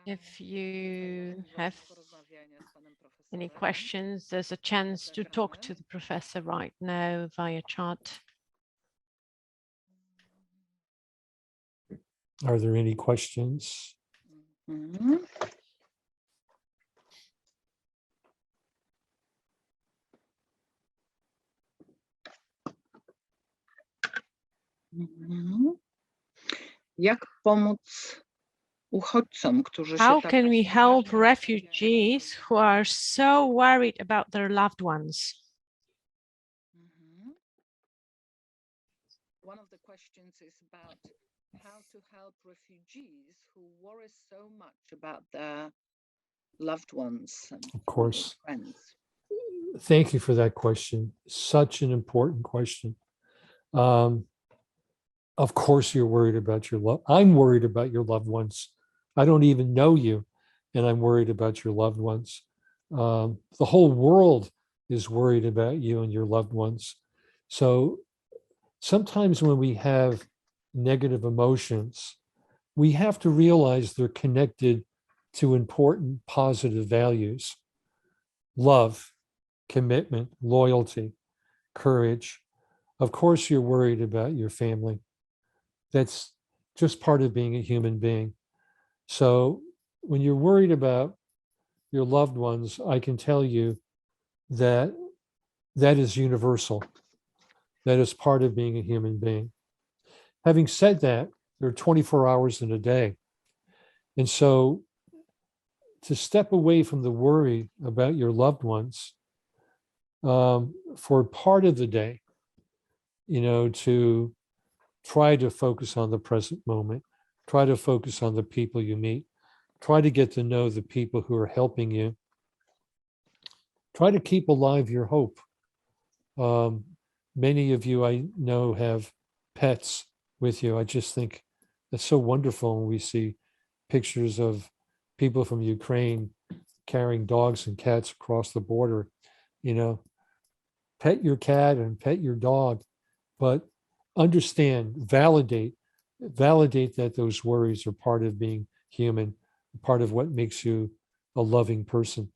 If you have any questions, there's a chance to talk to the professor right now via chat. Are there any questions? Mhm. Jak pomóc uchodźcom, którzy się How tak can we help poważnie refugees who are so worried about their loved ones? One of the questions is about how to help refugees who worry so much about their loved ones and Of course. friends. Thank you for that question. Such an important question. Of course, you're worried about your love. I'm worried about your loved ones. I don't even know you, and I'm worried about your loved ones. The whole world is worried about you and your loved ones. So sometimes when we have negative emotions, we have to realize they're connected to important positive values: love, commitment, loyalty, courage. Of course, you're worried about your family. That's just part of being a human being. So when you're worried about your loved ones, I can tell you that that is universal. That is part of being a human being. Having said that, there are 24 hours in a day. And so to step away from the worry about your loved ones for part of the day, to try to focus on the present moment, try to focus on the people you meet, try to get to know the people who are helping you, try to keep alive your hope. Many of you I know have pets with you. I just think it's so wonderful when we see pictures of people from Ukraine carrying dogs and cats across the border. Pet your cat and pet your dog, but understand, validate that those worries are part of being human, part of what makes you a loving person.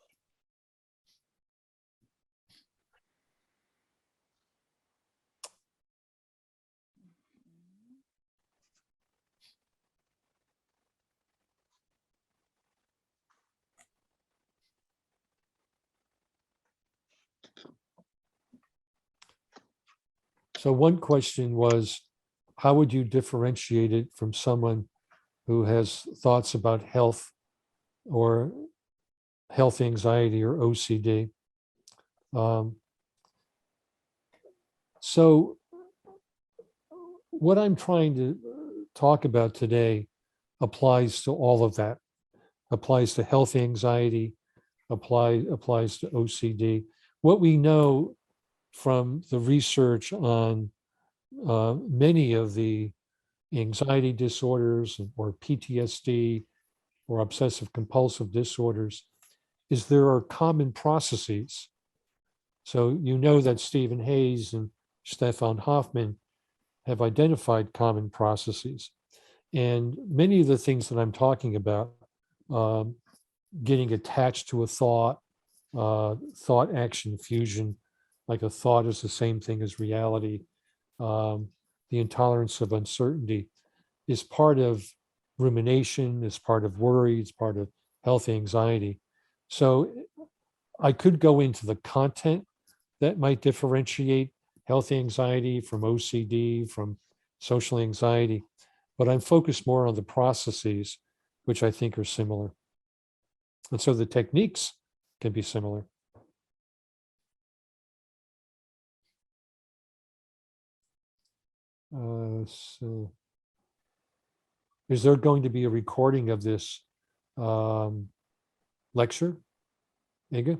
So one question was, how would you differentiate it from someone who has thoughts about health or health anxiety or OCD? So what I'm trying to talk about today applies to all of that, applies to health anxiety, applies to OCD. What we know from the research on many of the anxiety disorders or PTSD or obsessive compulsive disorders is there are common processes. So you know that Stephen Hayes and Stefan Hoffman have identified common processes. And many of the things that I'm talking about, getting attached to a thought, thought action fusion, like a thought is the same thing as reality, the intolerance of uncertainty is part of rumination, is part of worry, it's part of health anxiety. So I could go into the content that might differentiate health anxiety from OCD, from social anxiety, but I'm focused more on the processes, which I think are similar. And so the techniques can be similar. So is there going to be a recording of this lecture, Ega?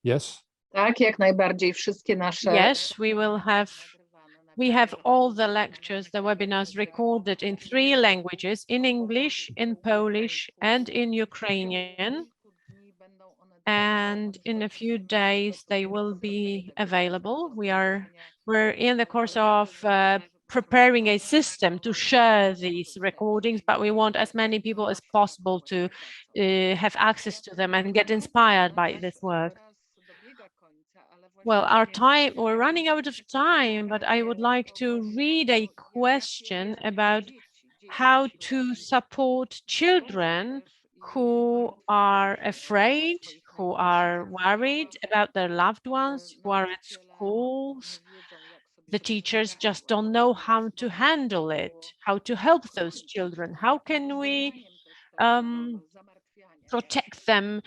Yes? Tak, jak najbardziej. Wszystkie nasze... Yes, we have all the lectures, the webinars recorded in 3 languages, in English, in Polish, and in Ukrainian. And in a few days, they will be available. We're in the course of preparing a system to share these recordings, but we want as many people as possible to have access to them and get inspired by this work. Well, we're running out of time, but I would like to read a question about how to support children who are afraid, who are worried about their loved ones, who are at schools. The teachers just don't know how to handle it, how to help those children. How can we protect them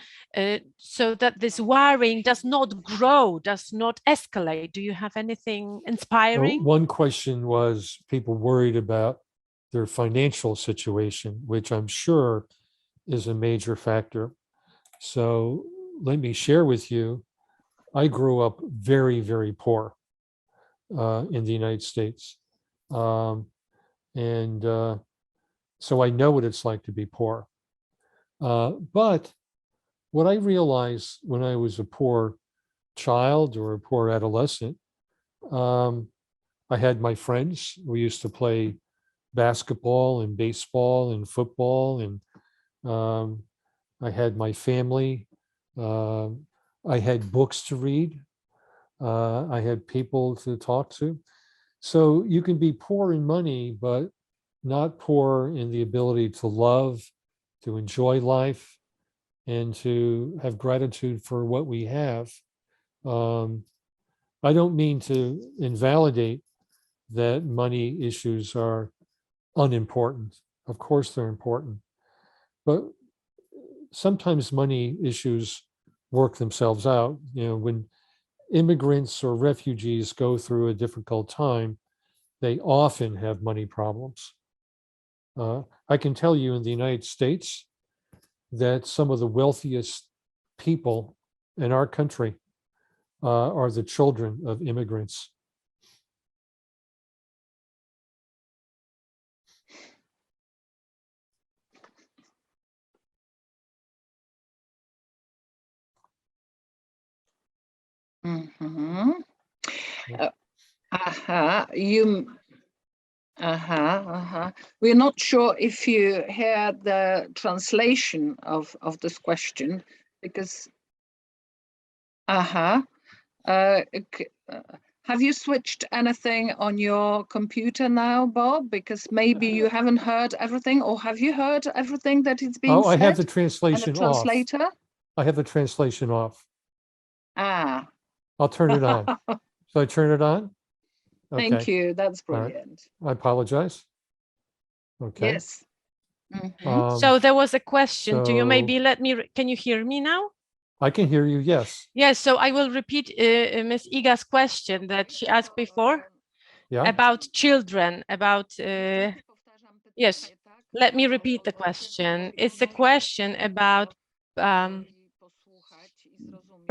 so that this worrying does not grow, does not escalate? Do you have anything inspiring? One question was people worried about their financial situation, which I'm sure is a major factor. So let me share with you, I grew up very, very poor in the United States. So I know what it's like to be poor. But what I realized when I was a poor child or a poor adolescent, I had my friends. We used to play basketball and baseball and football, and I had my family. I had books to read. I had people to talk to. So you can be poor in money, but not poor in the ability to love, to enjoy life, and to have gratitude for what we have. I don't mean to invalidate that money issues are unimportant. Of course, they're important. But sometimes money issues work themselves out. You know, when immigrants or refugees go through a difficult time, they often have money problems. I can tell you in the United States that some of the wealthiest people in our country are the children of immigrants. Mhm. We're not sure if you heard the translation of this question, because have you switched anything on your computer now, Bob? Because maybe you haven't heard everything, or have you heard everything that is being said? I have the And translation the translator? off. I have the translation off. I'll turn it on. So I turn it on? Okay. Thank you. That's All right. brilliant. I apologize. Okay. Yes. Mhm. So there was a question to you. so- Maybe let me, can you hear me now? I can hear you, yes. Yes, so I will repeat Ms. Iga's question that she asked before Yeah. about children, about, yes, let me repeat the question. It's a question about,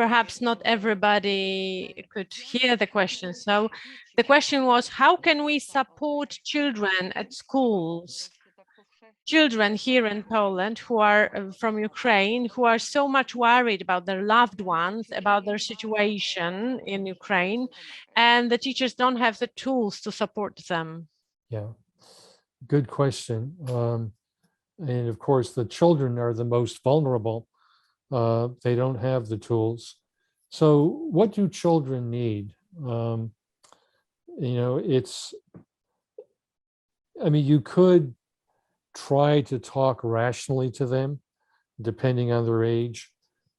perhaps not everybody could hear the question. So the question was, how can we support children at schools? Children here in Poland who are from Ukraine, who are so much worried about their loved ones, about their situation in Ukraine, and the teachers don't have the tools to support them. Yeah. Good question. And of course, the children are the most vulnerable. They don't have the tools. So what do children need? You could try to talk rationally to them, depending on their age.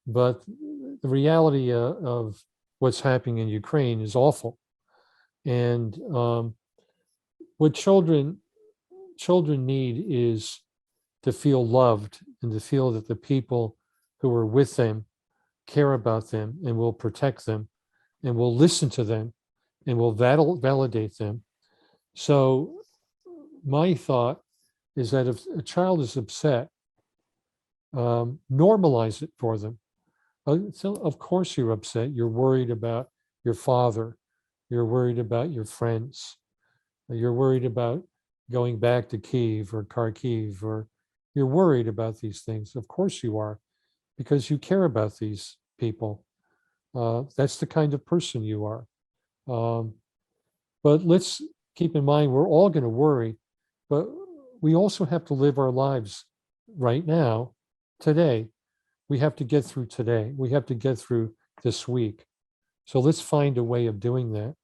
But the reality of what's happening in Ukraine is awful. And what children need is to feel loved and to feel that the people who are with them care about them and will protect them and will listen to them and will validate them. So my thought is that if a child is upset, normalize it for them. So of course you're upset. You're worried about your father. You're worried about your friends. You're worried about going back to Kyiv or Kharkiv, or you're worried about these things. Of course you are, because you care about these people. That's the kind of person you are. But let's keep in mind, we're all going to worry, but we also have to live our lives right now, today. We have to get through today. We have to get through this week. So let's find a way of doing that.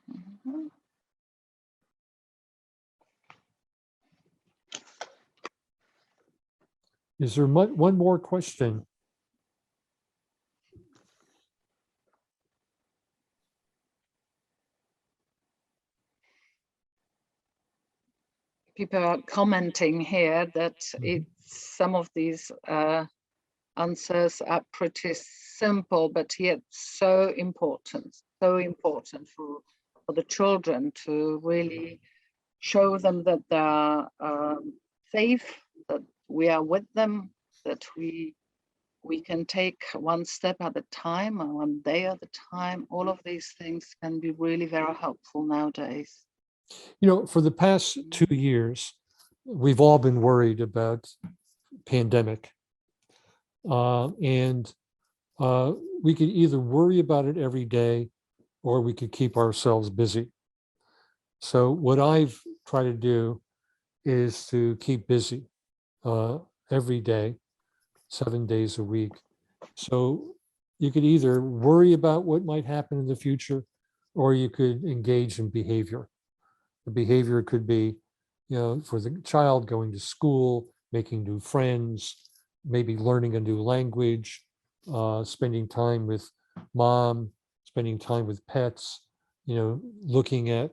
Mhm. Is there one more question? People are commenting here that some of these answers are pretty simple, but yet so important for the children, to really show them that they are safe, that we are with them, that we can take one step at a time and one day at a time. All of these things can be really very helpful nowadays. For the past 2 years, we've all been worried about pandemic. And we could either worry about it every day, or we could keep ourselves busy. So what I've tried to do is to keep busy every day, 7 days a week. So you could either worry about what might happen in the future, or you could engage in behavior. The behavior could be, for the child, going to school, making new friends, maybe learning a new language, spending time with mom, spending time with pets, looking at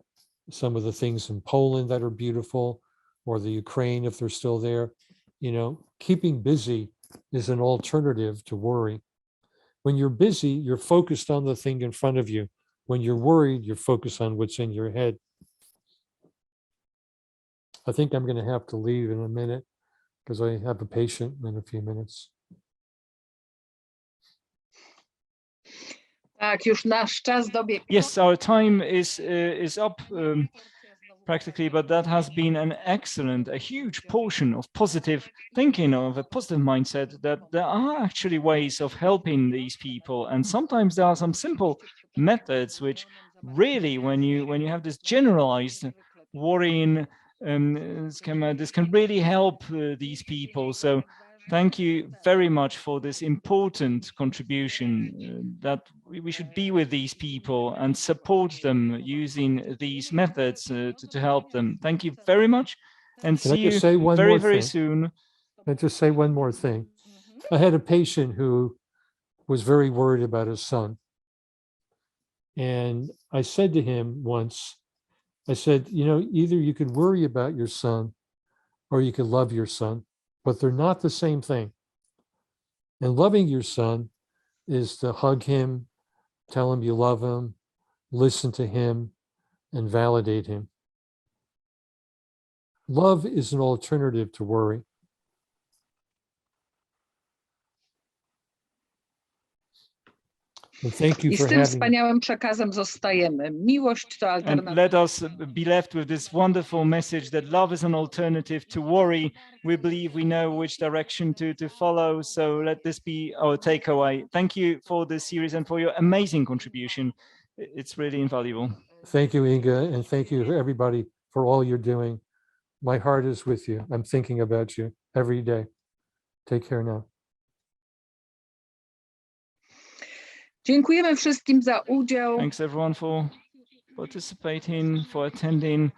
some of the things in Poland that are beautiful, or the Ukraine if they're still there. Keeping busy is an alternative to worry. When you're busy, you're focused on the thing in front of you. When you're worried, you're focused on what's in your head. I think I'm going to have to leave in a minute because I have a patient in a few minutes. Yes, our time is up practically, but that has been a huge portion of positive thinking, of a positive mindset, that there are actually ways of helping these people. And sometimes there are some simple methods which really, when you have this generalized worrying schema, this can really help these people. So thank you very much for this important contribution, that we should be with these people and support them using these methods to help them. Thank you very much. And Can I see just you say one very, more very thing? soon. Can I just say one more thing? I had a patient who was very worried about his son. And I said to him once, I said, you know, either you could worry about your son or you could love your son, but they're not the same thing. And loving your son is to hug him, tell him you love him, listen to him, and validate him. Love is an alternative to worry. And thank you I for z tym having me. wspaniałym przekazem zostajemy. Miłość to And alternatywa. let us be left with this wonderful message that love is an alternative to worry. We believe we know which direction to follow. So let this be our takeaway. Thank you for this series and for your amazing contribution. It's really invaluable. Thank you, Inga, and thank you everybody for all you're doing. My heart is with you. I'm thinking about you every day. Take care now. Dziękujemy wszystkim za udział. Thanks everyone for participating, for attending.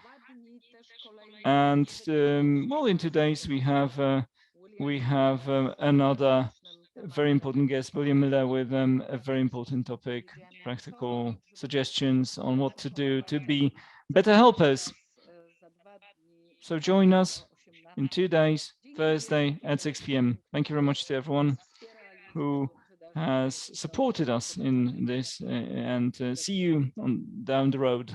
And well, in 2 days we have another very important guest, William Miller, with a very important topic, practical suggestions on what to do to be better helpers. So join us in 2 days, Thursday at 6 p.m. Thank you very much to everyone who has supported us in this, and see you down the road.